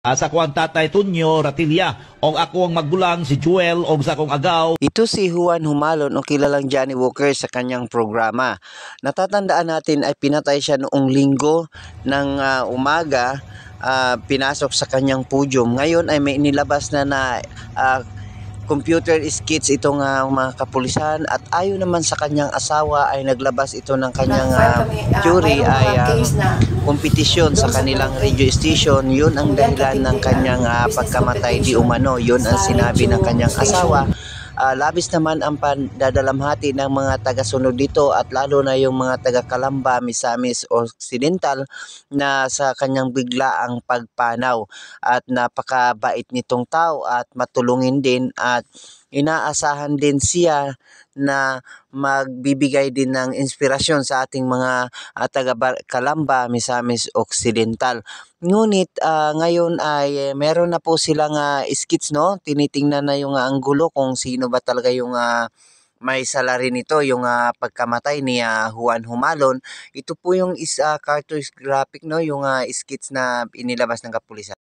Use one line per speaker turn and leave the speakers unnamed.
Sa kuang tatay Tunyo Ratilla o ako ang maggulang si Joel o sa akong agaw.
Ito si Juan Humalon o kilalang Johnny Walker sa kanyang programa. Natatandaan natin ay pinatay siya noong linggo ng umaga, pinasok sa kanyang podium. Ngayon ay may inilabas na computer skits itong mga kapulisan at ayon naman sa kanyang asawa ay naglabas ito ng kanyang jury ay kompetisyon sa kanilang radio station. Yun ang dahilan ng kanyang pagkamatay di umano. Yun ang sinabi ng kanyang asawa. Labis naman ang pandadalamhati ng mga taga-sunod dito at lalo na yung mga taga-Calamba, Misamis Occidental na sa kanyang biglaang pagpanaw, at napakabait nitong tao at matulungin din at inaasahan din siya na magbibigay din ng inspirasyon sa ating mga taga-Calamba, Misamis Occidental. Ngunit ngayon ay meron na po silang skits, no? Tinitingnan na yung anggulo kung sino ba talaga yung may salary nito, yung pagkamatay ni Juan Humalon. Ito po yung cartoon graphic, no? Yung skits na inilabas ng kapulisan.